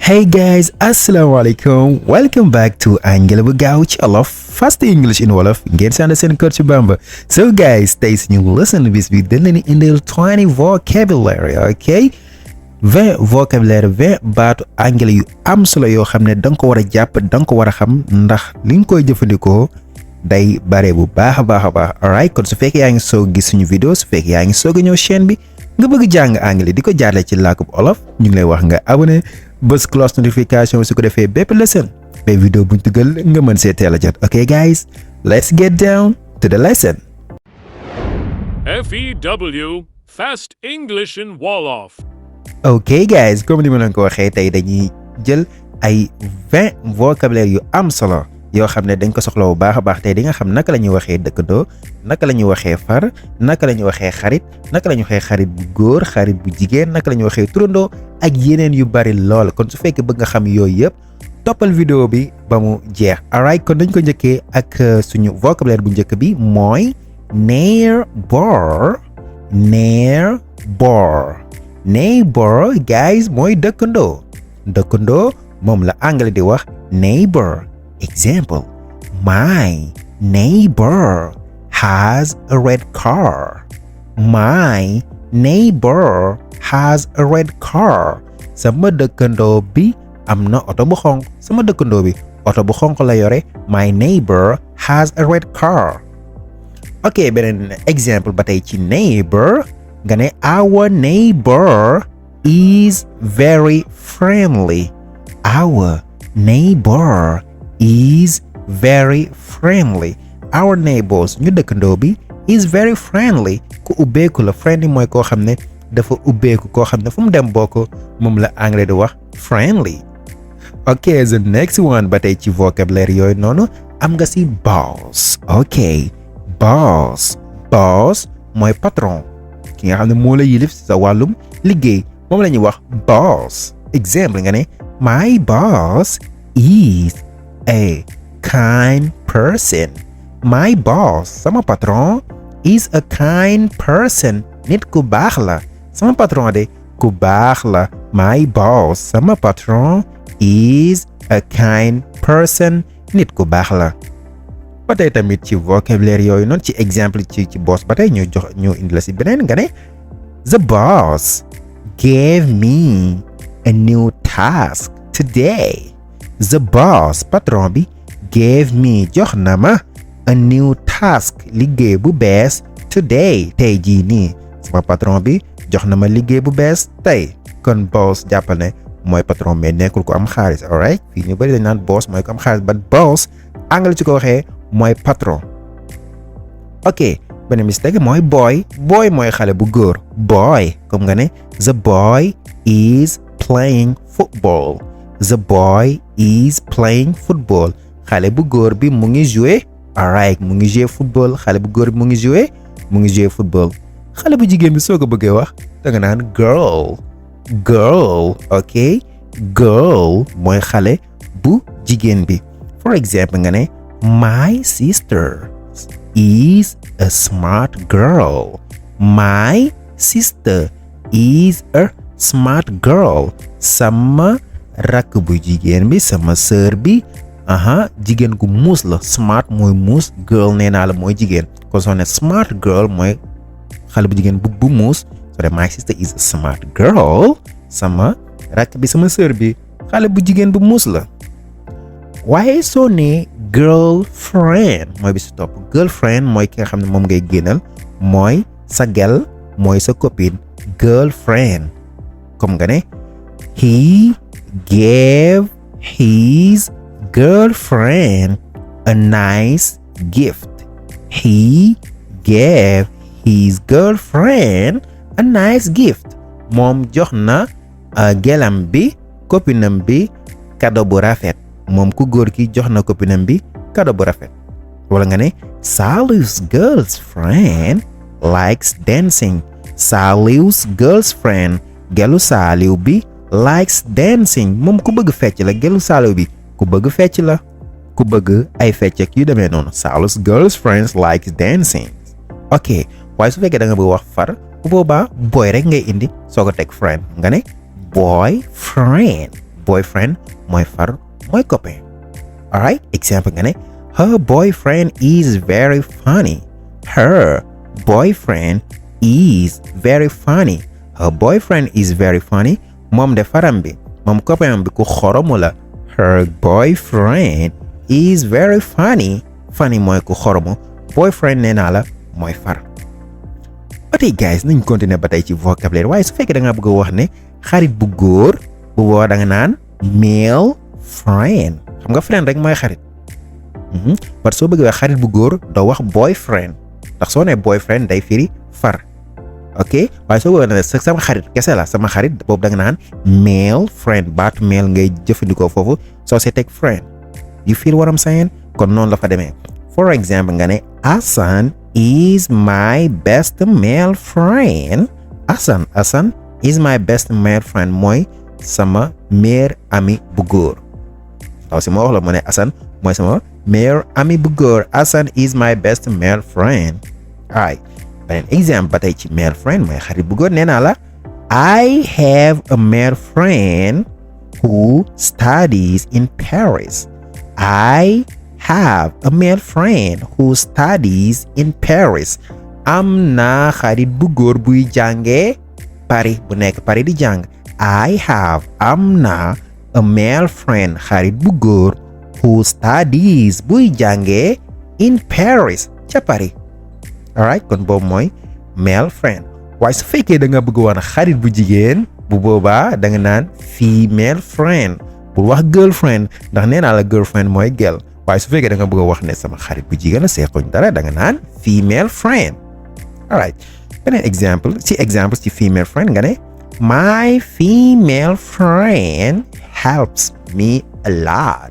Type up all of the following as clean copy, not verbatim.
Hey guys, assalamualaikum. Welcome back to Anglais bu gaaw ci Wolof, fast English in Wolof. Ngeen sànni seen coach Bamba. So guys, tey suñu lesson bis bi dañ leen indil 20 vocabulary, okay? 20 vocabulary, 20 baatu anglais yu am solo yoo xam ne da nga ko war a jàpp, da nga ko war a xam ndax li nga koy jëfandikoo day bare bu baax a baax. Alright, kon su fekkee yaa ngi soog gis suñu vidéo, su fekkee yaa ngi soog a ñëw chaîne bi nga bëgg jàng anglais di ko jaarale ci làkkub Wolof, ñu ngi lay wax nga abonné bës cloche notification su ko defee bépp lesson ba vidéo buñ tugal nga mën see teel a jot. Okay guys, let's get down to the lesson. F.E.W. Fast English in Wolof. Okay guys, comme ni ma leen ko waxee tey dañuy jël ay 20 vocabulaire yu am solo yoo xam ne dañ ko soxla bu baax a baax tey di nga xam naka la ñuy waxee dëkkandoo, naka la ñuy waxee far, naka la ñuy waxee xarit, naka la ñuy waxee xarit bu góor, xarit bu jigéen, naka la ñuy waxee turandoo ak yeneen yu bari lool. Kon su fekkee bëgg nga xam yooyu yëpp toppal vidéo bi ba mu jeex. Alright, kon dañ ko njëkkee ak suñu vocabulaire bu njëkk bi mooy neighbor. Neighbor guys mooy dëkkandoo. Dëkkandoo moom la anglais di wax neighbor. Example, my neighbor has a red car. My neighbor has a red car. Sama dëkkandoo bi am na oto bu xonq. Sama dëkkandoo bi oto bu xonq la yore. My neighbor has a red car. Ok, beneen exemple ba tey ci neighbor nga ne our neighbor is very friendly. Our neighbor is very friendly. Our neighbors ñu dëkkandoo bi is very friendly. Ku ubbeeku la. Friendly mooy koo xam ne dafa ubbeeku, koo xam ne fu mu dem bokk moom la anglais di wax friendly. Ok, the next one ba tey ci vocabulaire yooyu noonu am nga si boss. Ok, boss mooy patron, ki nga xam ne moo la yilif sa wàllum liggéey moom la ñuy wax boss. Exemple nga ne my boss is a kind person. My boss, sama patron, is a kind person. Nit ku baax la. Sama patron de ku baax la. My boss, sama patron, is a kind person. Nit ku baax la. Ba tey tamit ci vocabulaire yooyu noonu ci exemple ci boss ba tey ñu indi la si beneen nga ne the boss gave me a new task today. The boss, patron bi, gave me, jox na ma a new task, liggéey bu bees today, tey jii nii. Sama patron bi jox na ma liggéey bu bees tey. Kon boss jàppal ne mooy patron mais nekkul ko am xaalis. Alright, fii ñu bari dañ naan boss mooy ko am xaalis, but boss anglais ci ko waxee mooy patron. Ok, beneen mistake mooy boy mooy xale bu góor. Boy comme nga ne the boy is playing football. The boy is playing football. Xale bu góor bi mu ngi jouer. Alright, mu ngi jouer football. Xale bu góor bi mu ngi jouer football. Xale bu jigéen bi soo ko bëggee wax da nga naan girl. Ok, girl mooy xale bu jigéen bi. For example nga ne my sister is a smart girl. My sister is a smart girl. Sama rakk bu jigéen bi, sama sœur bi, jigéen gu muus la. Smart mooy muus, girl nee naa la mooy jigéen. kon soo ne smart girl mooy xale bu jigéen bu muus. soo ne my sister is a smart girl, sama rakk bi, sama sœur bi, xale bu jigéen bu muus la. waaye soo ne girlfriend mooy bi si topp. Girlfriend mooy ki nga xam ne moom ngay génnal, mooy sa gel, mooy sa copine. Girlfriend comme nga ne he gave his girlfriend a nice gift. He gave his girlfriend a nice gift. Moom jox na gelam bi, copinam bi, cadeau bu rafet. Moom ku góor ki jox na copinam bi cadeau bu rafet. Wala nga ne Sally's girlfriend likes dancing. Sally's girlfriend, gelu Saliw bi, likes dancing. Moom ku bëgg fecc la. Gelu Saliw bi ku bëgg fecc la, ku bëgg ay fecc ak yu demee noonu. Sally's girlfriend likes dancing. Ok, waaye su fekkee da nga bëgg wax far bu boobaa boy rek ngay indi soo ko teg friend nga ne boyfriend. boyfriend mooy far mooy copain. Alright, example nga ne her boyfriend is very funny. Her boyfriend is very funny. Her boyfriend is very funny. Moom de faram bi moom copain bi ku xoromu la. Her boyfriend is very funny. Funny mooy ku xoromu. Boyfriend nee naa la mooy far. ba tey guys nañ continuer ba tey ci vocabulaire waaye su fekkee da nga bëgg a wax ne xarit bu góor bu boobaa da nga naan male friend. xam nga friend rek mooy xarit. parce que soo bëggee wax xarit bu góor doo wax boyfriend ndax soo nee boyfriend day firi far. ok waaye soo bëggee ne sama xarit kese la sama xarit boobu da nga naan male friend baatu male ngay jëfandikoo foofu soo see teg friend. you feel what I'm saying? kon noonu la fa demee. for example nga ne Hassan is my best male friend. Hassan is my best male friend mooy sama meilleur ami bu góor. waaw si ma wax la mu ne Hassan mooy sama meilleur ami bu góor. Hassan is my best male friend. alright beneen exemple ba tey ci male friend mooy xarit bu góor nee naa la I have a male friend who studies in Paris. I have a male friend who studies in Paris. am na xarit bu góor buy jàngee Paris bu nekk Paris di jàng. am na a male friend xarit bu góor who studies buy jàngee in Paris ca Paris. alright kon boobu mooy male friend. waaye su fekkee da nga bëgg woon xarit bu jigéen bu boobaa da nga naan female friend bul wax girlfriend ndax nee naa la girlfriend mooy girl. waaye su fekkee da nga bëgg a wax ne sama xarit bu jigéen la seexuñ dara da nga naan female friend. alright beneen exemple ci female friend nga ne my female friend helps me a lot.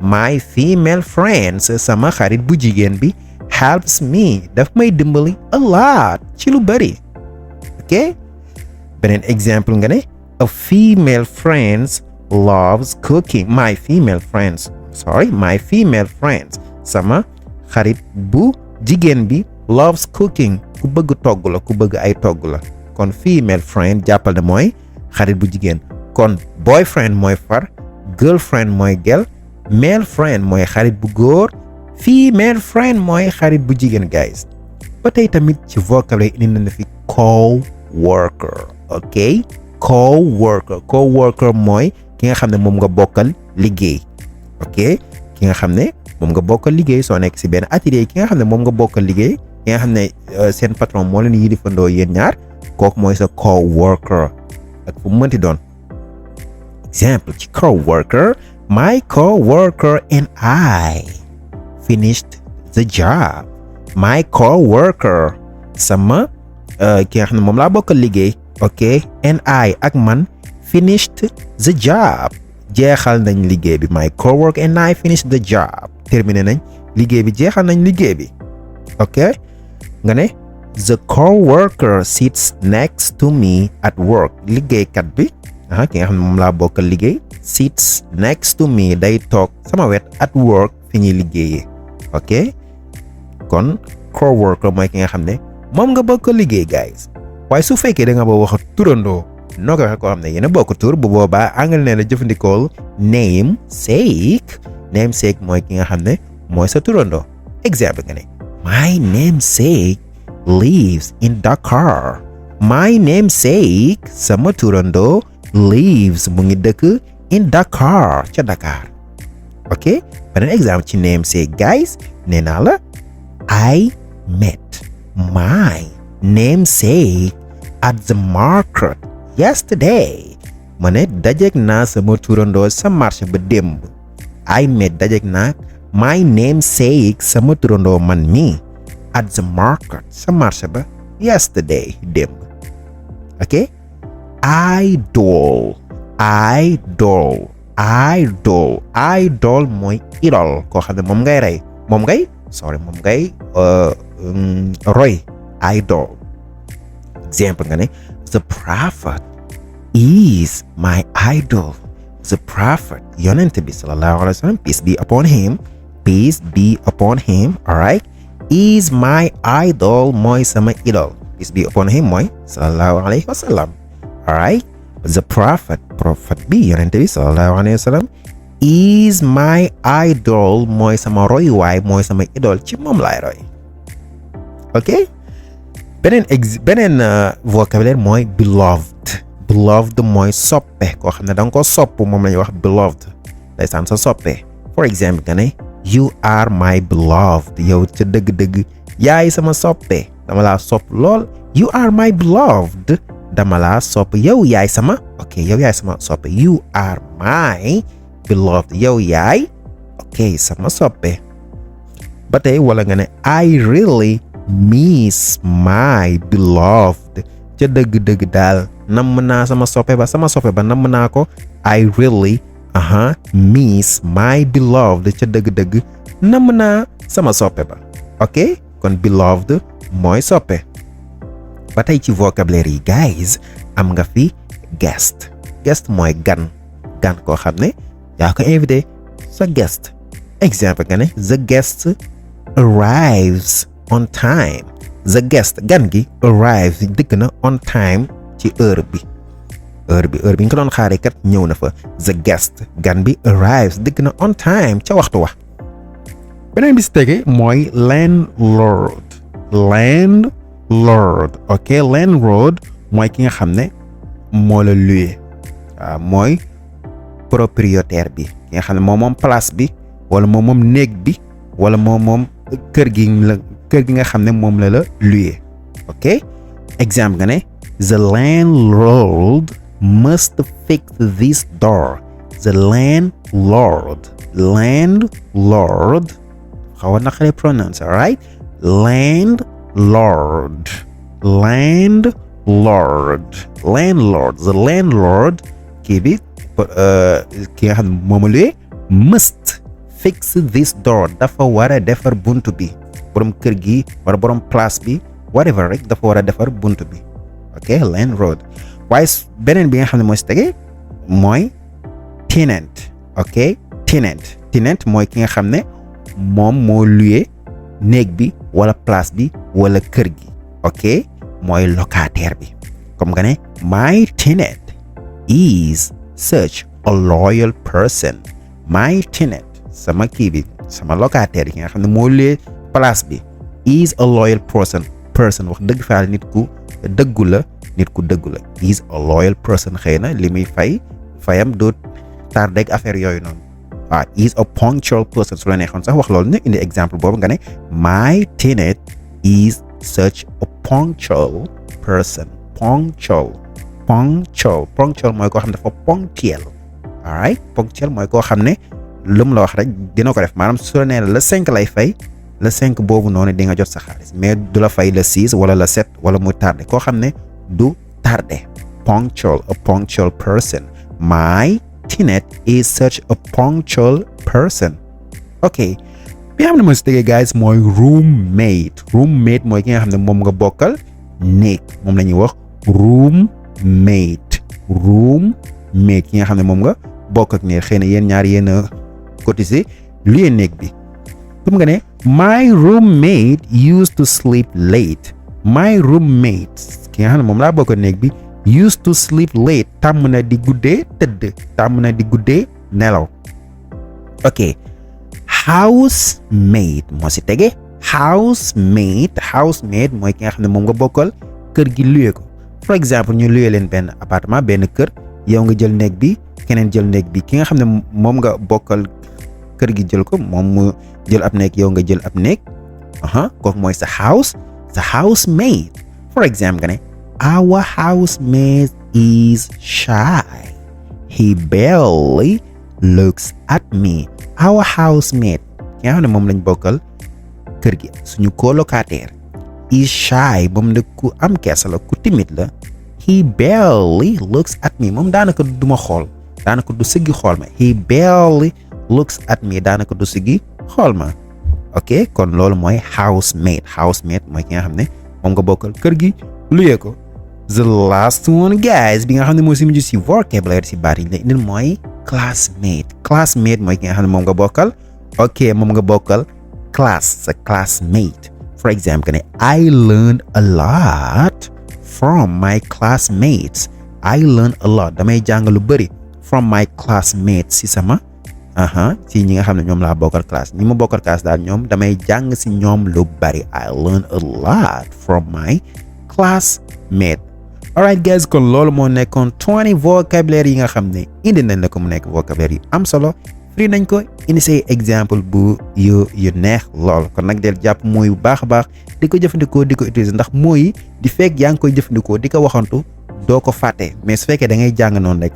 my female friend sama xarit bu jigéen bi helps me daf may dimbali a lot ci lu bari. ok beneen exemple nga ne a female friend loves cooking. my female friends sama xarit bu jigéen bi loves cooking ku bëgg togg la ku bëgg ay togg la. kon female friend jàppal ne mooy xarit bu jigéen. kon boyfriend mooy far girlfriend mooy gel male friend mooy xarit bu góor female friend mooy xarit bu jigéen guys. ba tey tamit ci vocabulaire indi na fi coworker. ok coworker mooy ki nga xam ne moom nga bokkal liggéey. ok ki nga xam ne moom nga bokkal liggéey soo nekk si benn atelier ki nga xam ne moom nga bokkal liggéey ki nga xam ne seen patron moo leen yilifandoo yéen ñaar kooku mooy sa coworker ak fu mu mënti doon. exemple ci coworker my coworker and I finished the job. my coworker sama ki nga xam ne moom laa bokkal liggéey. ok and I ak man finished the job. jeexal nañ liggéey bi. my coworker and I finished the job. terminé nañ liggéey bi jeexal nañ liggéey bi. ok nga ne the coworker sits next to me at work. liggéeykat bi ki nga xam ne moom laa bokkal liggéey sits next to me day toog sama wet at work fi ñuy liggéeyee. ok kon coworker mooy ki nga xam ne moom nga bokkal liggéey guys. waaye su fekkee da nga ba wax turandoo noo ko waxee koo xam ne yéen a bokk tur bu boobaa anglais nee la jëfandikool namesake. namesake mooy ki nga xam ne mooy sa turandoo. exemple nga ne my namesake lives in Dakar. my namesake sama turandoo lives mu ngi dëkk in Dakar ca Dakar. ok beneen exemple ci namesake guys nee naa la I met my namesake at the market yesterday. ma ne dajeek naa sama turandoo sa marché ba démb. I met dajeek naa my namesake sama turandoo man mi at the market sa marché ba yesterday démb. ok idol mooy idol koo xam ne moom ngay rey moom ngay roy. idol. exemple nga ne the prophet is my idol. the prophet yonent bi sallallahu alayhi wa sallam peace be upon him alright is my idol mooy sama idol. peace be upon him mooy sallallahu alayhi wa sallam alright. the prophet bi yonente bi sallallahu alayhi wa sallam is my idol mooy sama royuwaay mooy sama idole ci moom laay roy ok beneen vocabulaire mooy beloved mooy soppe koo xam ne da nga ko sopp moom la ñuy wax beloved ndeysaan sa soppe for example nga ne you are my beloved yow ca dëgg-dëgg yaay sama soppe dama laa sopp lool you are my beloved dama laa sopp yow yaay sama yow yaay sama soppe you are my beloved yow yaay sama soppe ba tey wala nga ne I really miss my beloved ca dëgg-dëgg daal namm naa sama soppe ba namm naa ko I really miss my beloved ca dëgg-dëgg namm naa sama soppe ba kon beloved mooy soppe ba tey ci vocabulaire yi guys am nga fi guest mooy gan koo xam ne yaa ko invité sa guest exemple nga ne the guest arrives on time the guest gan gi arrives dikk na on time ci heure bi ñu ko doon xaaree kat ñëw na fa the guest gan bi arrives dikk na on time ca waxtu wax beneen bi si tege mooy landlord landlord mooy ki nga xam ne moo la loué mooy propriétaire bi ki nga xam ne moom place bi wala moom néeg bi wala moom kër gi nga xam ne moom la loué exemple nga ne the landlord must fix this door the landlord xaw a naqaree pronounce alright landlord the landlord kii nga xam ne moom la must fix this door dafa war a defar buntu bi borom kër gi wala borom place bi whatever rek dafa war a defar buntu bi landlord waaye beneen bi nga xam ne mooy si tege mooy tenant tenant mooy ki nga xam ne moom moo loué néeg bi wala place bi wala kër gi mooy locataire bi comme nga ne my tenant is such a loyal person my tenant sama kii bi sama locataire yi nga xam ne moo loué place bi is a loyal person wax dëgg fa nit ku dëggu la is a loyal person xëy na li muy fayam doo tardé ak affaire yooyu noonu is a punctual person su la neexoon sax wax loolu ñu indi exemple boobu nga ne my tenant is such a punctual person punctual mooy koo xam ne dafa ponctuel alright ponctuel mooy koo xam ne lu mu la wax rek dina ko def maanaam su la nee la 5 lay fay le 5 boobu noonu di nga jot sa xaalis mais du la fay le 6 wala le 7 wala muy tardé koo xam ne du tardé a punctual person my tenant is such a punctual person bi nga xam ne mooy si tegee guys mooy roommate mooy ki nga xam ne moom nga bokkal néeg moom la ñuy wax roommate ki nga xam ne moom nga bokk ak néeg xëy na yéen ñaar yéen a cotisé lu yéen néeg bi comme nga ne my roommate used to sleep late my roommate ki nga xam ne moom laa bokk néeg bi used to sleep late tàmm na di guddee nelaw housemate moo si tege housemate mooy ki nga xam ne moom nga bokkal kër gi luye ko for exemple ñu luye leen benn appartement benn kër yow nga jël néeg bi keneen jël néeg bi ki nga xam ne moom nga bokkal kër gi jël ko moom mu jël ab néeg yow nga jël ab néeg kooku mooy sa housemate for exemple nga ne our housemate is shy he barely looks at me our housemate ki nga xam ne moom lañ bokkal kër gi suñu colocataire is shy moom nag ku am kersa la ku timide la he barely looks at me moom daanaka du ma xool daanaka du siggi xool ma he barely looks at me daanaka du siggi xool ma kon loolu mooy housemate mooy ki nga xam ne moom nga bokkal kër gi luyee ko the last one guys bi nga xam ne moo si mujj si vocabulaire si baat yi la indil mooy classmate mooy ki nga xam ne moom nga bokkal moom nga bokkal class sa classmate for example ne I learned a lot from my classmates I learn a lot damay jàng lu bëri from my classmates si sama si ñi nga xam ne ñoom laa bokkal classe ñi ma bokkal classe daal ñoom damay jàng si ñoom lu bëri I learn a lot from my classmate. Alright guys, kon loolu moo nekkoon 20 vocabulaire yi nga xam ne indi nañ la ko mu nekk vocabulaire yu am solo firi nañ ko indi say exemple bu yu neex lool kon nag del jàpp mooy bu baax a baax di ko jëfandikoo di ko utiliser ndax mooy di fekk yaa ngi koy jëfandikoo di ko waxantu doo ko fàtte mais su fekkee da ngay jàng noonu rek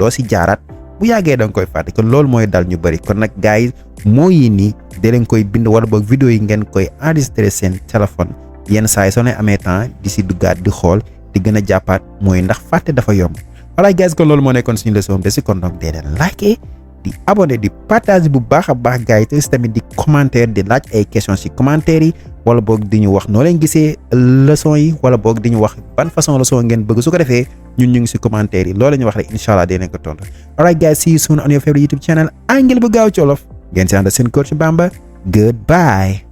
doo si jaaraat bu yàggee da nga koy fàtte kon loolu mooy dal ñu bëri kon nag gars yi mooy yi nii da leen koy bind wala boog vidéo yi ngeen koy enregistrer seen téléphone yenn saa yi soo leen amee temps di si duggaat di xool di gën a jàppaat mooy ndax fàtte dafa yomb voilà guys kon loolu moo nekkoon suñu leçon de si kon donc dee leen like di abonné di partage bu baax a baax gars yi te tamit di commentaire di laaj ay questions si commentaire yi wala boog di ñu wax noo leen gisee leçon yi wala boog di ñu wax ban façon leçon ngeen bëgg su ko defee ñun ñu ngi si commentaire yi loolu la ñu wax rek incha allah dinañ ko tontu alright guys see you soon on your favorite YouTube channel Anglais bu gaaw ci Wolof ngeen si ànd seen coach Bamba goodbye.